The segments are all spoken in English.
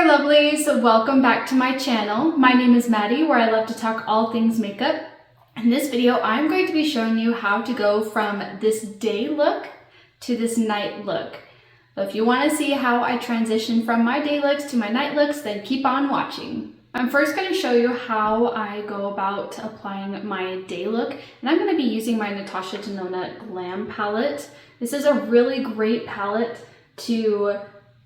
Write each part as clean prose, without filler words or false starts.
there, lovelies! Welcome back to my channel. My name is Maddie, where I love to talk all things makeup. In this video, I'm going to be showing you how to go from this day look to this night look. So if you want to see how I transition from my day looks to my night looks, then keep on watching. I'm first going to show you how I go about applying my day look, and I'm going to be using my Natasha Denona Glam palette. This is a really great palette to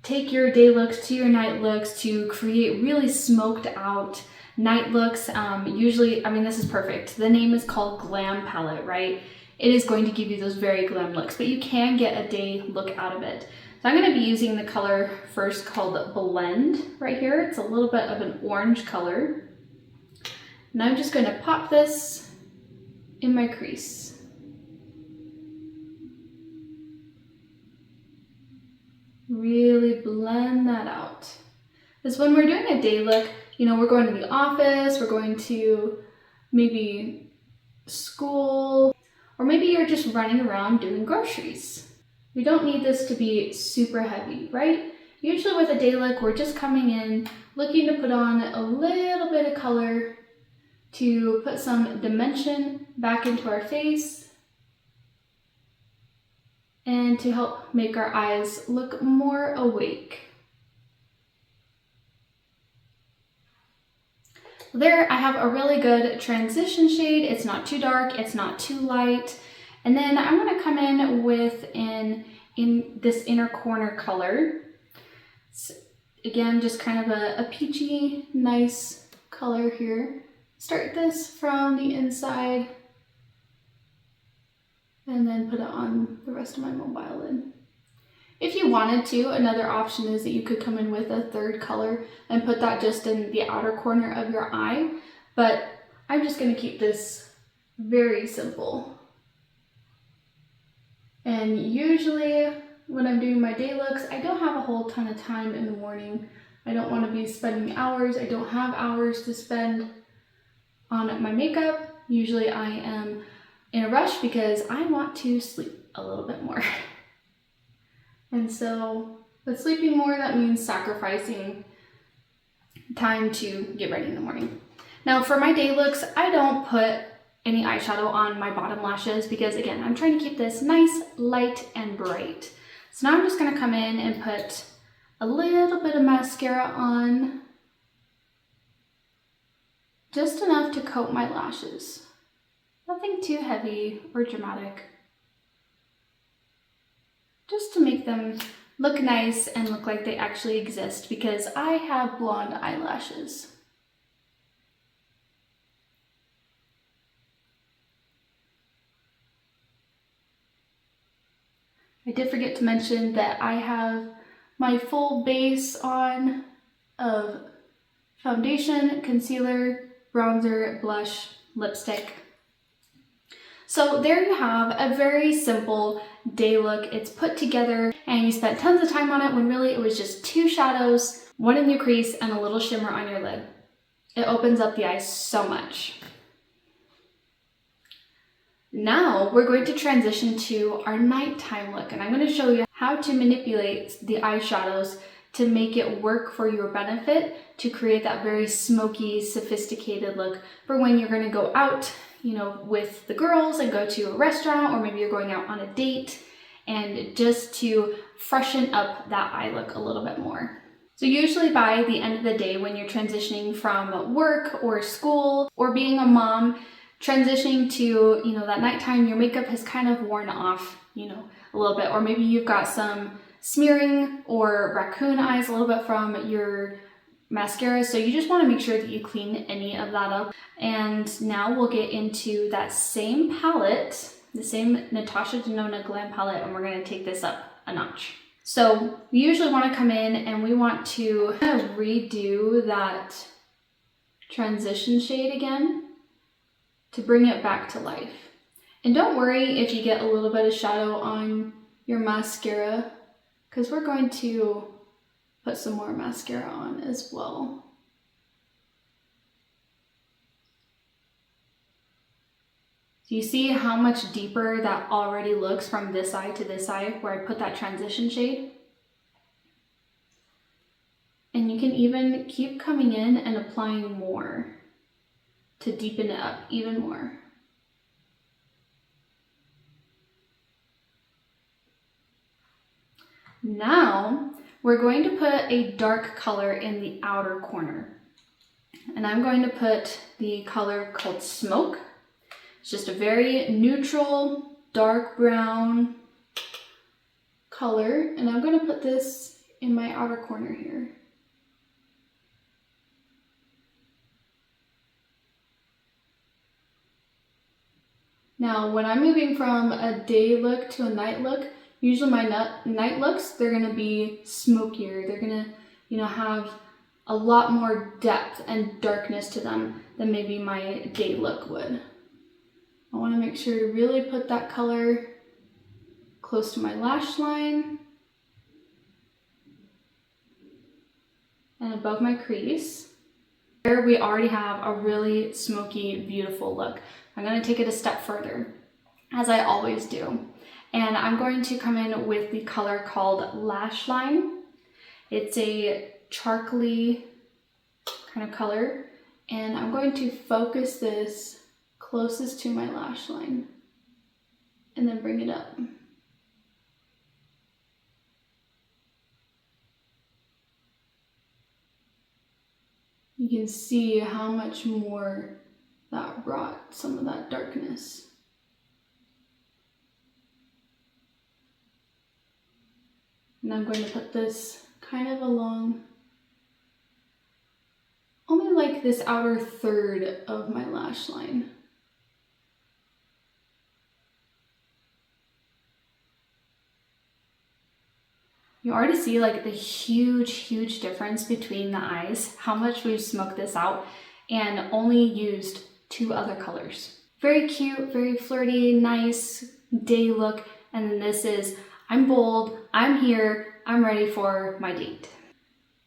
take your day looks to your night looks, to create really smoked out night looks. Usually, I mean, this is perfect. The name is called Glam palette, right? It is going to give you those very glam looks, but you can get a day look out of it. So I'm going to be using the color first called Blend right here. It's a little bit of an orange color. And I'm just going to pop this in my crease. Really blend that out. Because when we're doing a day look, you know, we're going to the office, we're going to maybe school, or maybe you're just running around doing groceries. We don't need this to be super heavy, right? Usually with a day look, we're just coming in, looking to put on a little bit of color to put some dimension back into our face and to help make our eyes look more awake. There, I have a really good transition shade. It's not too dark, it's not too light. And then I'm gonna come in with in this inner corner color. It's, again, just kind of a peachy, nice color here. Start this from the inside and then put it on the rest of my mobile lid. If you wanted to, another option is that you could come in with a third color and put that just in the outer corner of your eye, but I'm just gonna keep this very simple. And usually when I'm doing my day looks, I don't have a whole ton of time in the morning. I don't wanna be spending hours. I don't have hours to spend on my makeup. Usually I am in a rush because I want to sleep a little bit more. And so with sleeping more, that means sacrificing time to get ready in the morning. Now for my day looks, I don't put any eyeshadow on my bottom lashes because, again, I'm trying to keep this nice, light, and bright. So now I'm just gonna come in and put a little bit of mascara on, just enough to coat my lashes. Nothing too heavy or dramatic. Just to make them look nice and look like they actually exist, because I have blonde eyelashes. I did forget to mention that I have my full base on of foundation, concealer, bronzer, blush, lipstick. So there you have a very simple day look. It's put together and you spent tons of time on it when really it was just 2 shadows, 1 in your crease, and a little shimmer on your lid. It opens up the eyes so much. Now we're going to transition to our nighttime look, and I'm going to show you how to manipulate the eyeshadows to make it work for your benefit, to create that very smoky, sophisticated look for when you're going to go out, you know, with the girls and go to a restaurant, or maybe you're going out on a date, and just to freshen up that eye look a little bit more. So usually by the end of the day, when you're transitioning from work or school or being a mom, transitioning to, you know, that nighttime, your makeup has kind of worn off, you know, a little bit, or maybe you've got some smearing or raccoon eyes a little bit from your mascara, so you just want to make sure that you clean any of that up. And now we'll get into that same palette, the same Natasha Denona Glam palette, and we're going to take this up a notch. So we usually want to come in and we want to kind of redo that transition shade again to bring it back to life. And don't worry if you get a little bit of shadow on your mascara, because we're going to put some more mascara on as well. So you see how much deeper that already looks from this eye to this eye where I put that transition shade? And you can even keep coming in and applying more to deepen it up even more. Now, we're going to put a dark color in the outer corner. And I'm going to put the color called Smoke. It's just a very neutral, dark brown color. And I'm going to put this in my outer corner here. Now, when I'm moving from a day look to a night look, usually my night looks, they're gonna be smokier. They're gonna, have a lot more depth and darkness to them than maybe my day look would. I wanna make sure to really put that color close to my lash line and above my crease. There we already have a really smoky, beautiful look. I'm gonna take it a step further, as I always do. And I'm going to come in with the color called Lash Line. It's a charcoaly kind of color. And I'm going to focus this closest to my lash line and then bring it up. You can see how much more that brought some of that darkness. And I'm going to put this kind of along, only like this outer third of my lash line. You already see like the huge difference between the eyes, how much we've smoked this out and only used 2 other colors. Very cute, very flirty, nice day look. And then this is, I'm bold, I'm here, I'm ready for my date.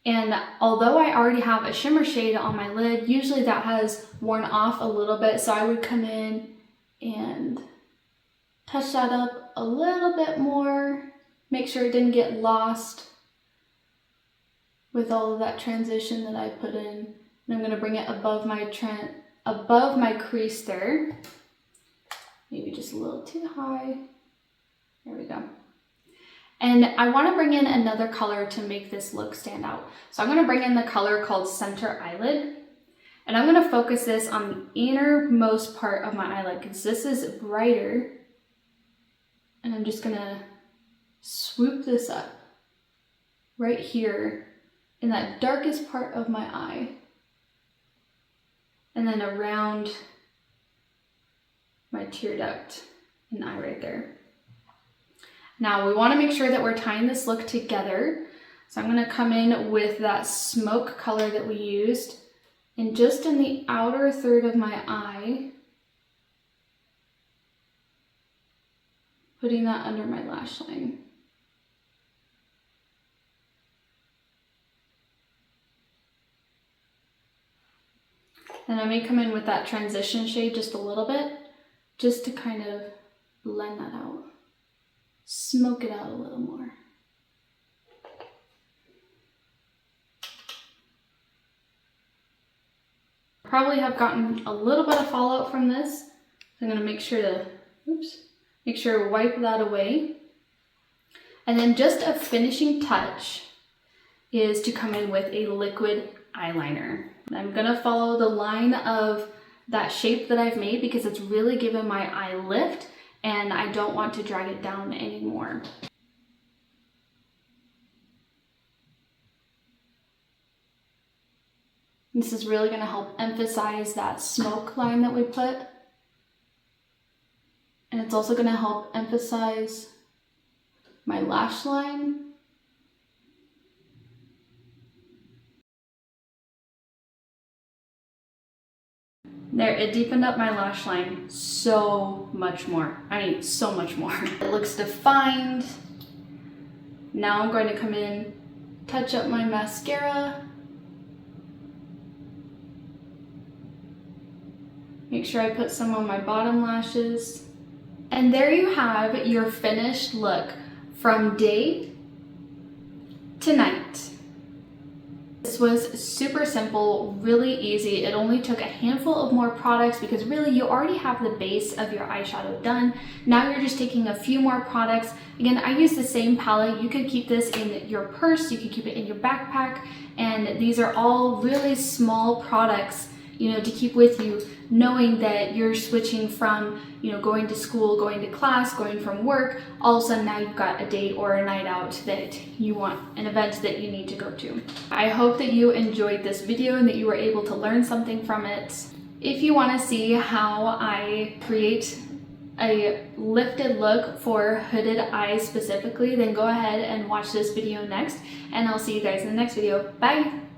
And although I already have a shimmer shade on my lid, usually that has worn off a little bit, so I would come in and touch that up a little bit more, make sure it didn't get lost with all of that transition that I put in. And I'm gonna bring it above my crease there. Maybe just a little too high. There we go. And I want to bring in another color to make this look stand out. So I'm going to bring in the color called Center Eyelid. And I'm going to focus this on the innermost part of my eyelid because this is brighter. And I'm just going to swoop this up right here in that darkest part of my eye. And then around my tear duct and eye right there. Now we want to make sure that we're tying this look together. So I'm going to come in with that smoke color that we used and just in the outer third of my eye, putting that under my lash line. Then I may come in with that transition shade just a little bit, just to kind of blend that out. Smoke it out a little more. Probably have gotten a little bit of fallout from this. So I'm going to make sure to wipe that away. And then just a finishing touch is to come in with a liquid eyeliner. I'm going to follow the line of that shape that I've made because it's really given my eye lift. And I don't want to drag it down anymore. This is really going to help emphasize that smoke line that we put. And it's also going to help emphasize my lash line. There, it deepened up my lash line so much more. I mean, so much more. It looks defined. Now I'm going to come in, touch up my mascara. Make sure I put some on my bottom lashes. And there you have your finished look from day to night. This was super simple, really easy. It only took a handful of more products because really you already have the base of your eyeshadow done. Now you're just taking a few more products. Again, I use the same palette. You could keep this in your purse, you could keep it in your backpack, and these are all really small products, you know, to keep with you, knowing that you're switching from, you know, going to school, going to class, going from work. All of a sudden now you've got a date or a night out that you want, an event that you need to go to. I hope that you enjoyed this video and that you were able to learn something from it. If you want to see how I create a lifted look for hooded eyes specifically, then go ahead and watch this video next, and I'll see you guys in the next video. Bye!